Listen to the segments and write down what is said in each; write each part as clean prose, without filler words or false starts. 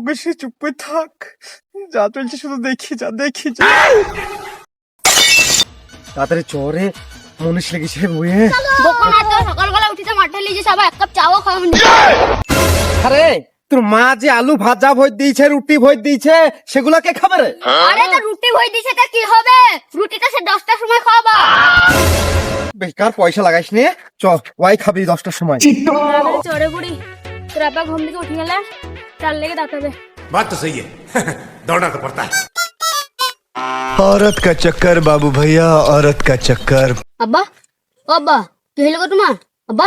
বসে চুপ করে থাক, যা চলছে শুধু দেখি যা দেখি যা। তাড়াতাড়ি চরে মনীষ লেগেছে বইয়ে। সকালবেলা উঠে মাঠে লিজে সবাই এক কাপ চাও খাওনি। আরে তোর মা যে আলু ভাজা ভই দিয়েছে, রুটি ভই দিয়েছে, সেগুলা কে খাবে রে? আরে তো রুটি ভই দিছে তা কি হবে, রুটিটা সে 10টার সময় খাওয়াবা। বেকার পয়সা লাগাইস নে, চ ওয়াই খাবি 10টার সময়। চড়ে বুড়ি তোর আব্বা ঘুম থেকে উঠে গেলে চাল লেগে দাঁতাবে। बात तो सही है दौड़ना तो पड़ता है। औरत का चक्कर बाबू भैया, औरत का चक्कर। আব্বা ও আব্বা কি হলো গো তোমার? আব্বা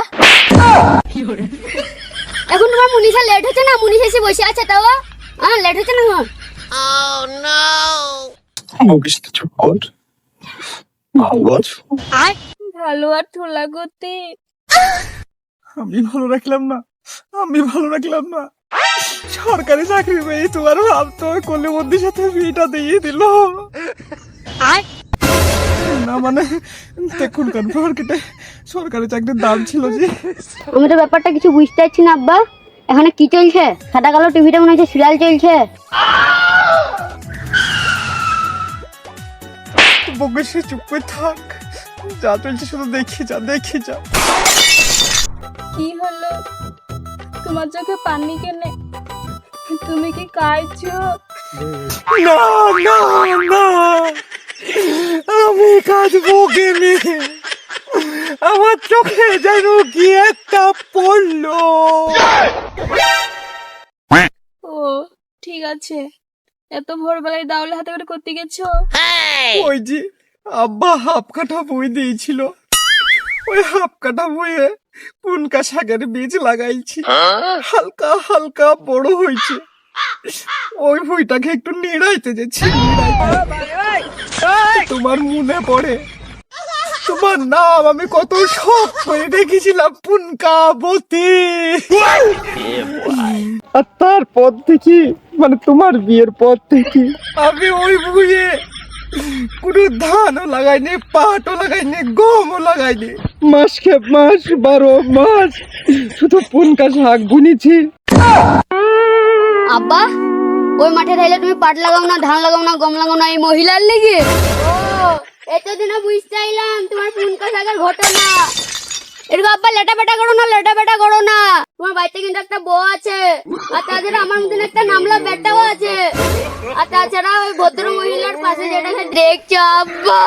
এখন তোমার মুনিশা লেট হচ্ছে না? মুনিশ এসে বসে আছে তাও লেট হচ্ছে না তোমার? ভালো আর ঠোলা করতে আমি ভালো রাখলাম না, আমি ভালো রাখলাম না। সরকারি চাকরি পেয়ে তোমার ভাবতো কোলে বন্দির সাথে বিয়েটা দিয়ে দিল না, মানে দেখুন মার্কেটে সরকারি চাকরির দাম ছিল যে। আমি তো ব্যাপারটা কিছু বুঝতে পারছি না আব্বা। এখানে কি চলছে? সাদা কালো টিভিটা মনে হচ্ছে সিরিয়াল চলছে। বসে চুপ করে থাক, যা চলছে শুধু দেখি যা দেখি যা। কি হলো? তোমার চোখে পানি কেনে? তুমি কি কাঁদছো? না না না, আমি কাঁদবো কেনে? আমার চোখে যেন কি একটা পড়লো। ও ঠিক আছে, এত ভোরবেলায় দাওলে হাতে করে করতে গেছো? ওই যে আব্বা হাফ কাঠা বই দিয়েছিল, ওই হাফ কাঠা বইয়ে পুনকা শাকের বীজ লাগাইছি, হালকা হালকা বড় হয়েছে। ওই বইটাকে একটু নিড়াইতে যাচ্ছি, তোমার মনে পড়ে তোমার নাম আমি কত শখ করে দেখেছিলাম, পুনকাবতী। আর তারপর থেকে মানে তোমার বিয়ের পর থেকে আমি ওই বইয়ে কোনো ধানও লাগাইনি, পাটও লাগাইনি, গমও লাগাইনি। মাস খেপ মাস 12 মাস শুধু পুনকা শাক বুনেছি। আব্বা ওই মাঠে থাইলে তুমি পাট লাগাও না, ধান লাগাও না, গম লাগাও না, এই মহিলার লেগে? ও এতদিন বুঝতে চাইলাম তোমার পুনকা শাকের ঘটনা। এরকম আব্বা লেটা বেটা করো না, লেটা বেটা করো না। তোমার বাড়িতে কিন্তু একটা বউ আছে, আর তাছাড়া আমার মতন একটা নামলা বেটাও আছে, আর তাছাড়া ওই ভদ্র মহিলার পাশে যেটা দেখছো আব্বা।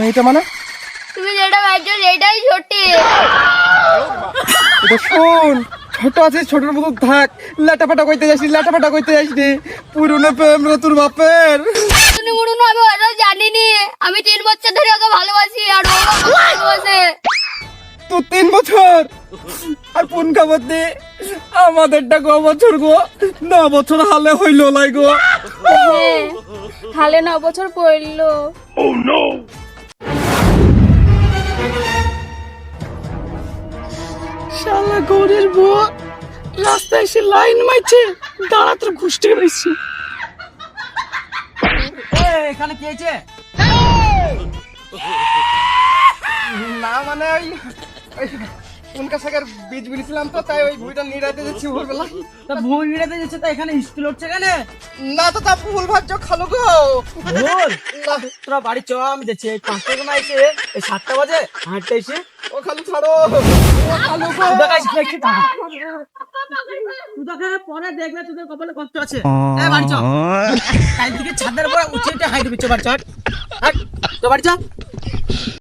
এইটা মানে তুমি যেটা ভাবছো সেটাই সত্যি। এটা শোন, ছোট আছে ছোটর মতো থাক, লাটাপাটা কইতে যাসনি, লাটাপাটা কইতে যাসনি। পুরনো প্রেম রে তোর বাপের। তুমি মুড়ুনো আমি ওটা জানিনি। আমি 3 বছর ধরে ওকে ভালোবাসি আর ও আমাকে ভালোবাসে। তো 3 বছর আর পুনকাবতী আমাদেরটা ক বছর গো? 9 বছর হালে হইল লাই গো। হ্যাঁ, হালে 9 বছর পড়লো। শালা গৌরের বউ রাস্তায় এসে লাইন মাইছে, দাঁড়া তোর ঘুষতে বেশি। এখানে কি হয়েছে? না মানে ওই পুনকা শাকের বীজ বুনেছিলাম তো, তাই ওই ভুঁইটা নিড়াইতে যাচ্ছি ভোরবেলা। তা ভুল মিটাতে যাচ্ছে, তা এখানে স্কুল হচ্ছে কেন? না তো তা ভুল ভাবছো খালো গো। ভুল তোরা বাড়ি চ, আমি দেখছি 5টা সময় এসে 7টা বাজে 8টা এসে ও খালু ছাড়ো, ও খালু গো। তোদের পরে দেখবে তোদের কপালে কষ্ট আছে। বাড়ি চ, কাল থেকে ছাদের উপরে উঠে হাই দিবি। বাড়ি চ, তো বাড়ি চ।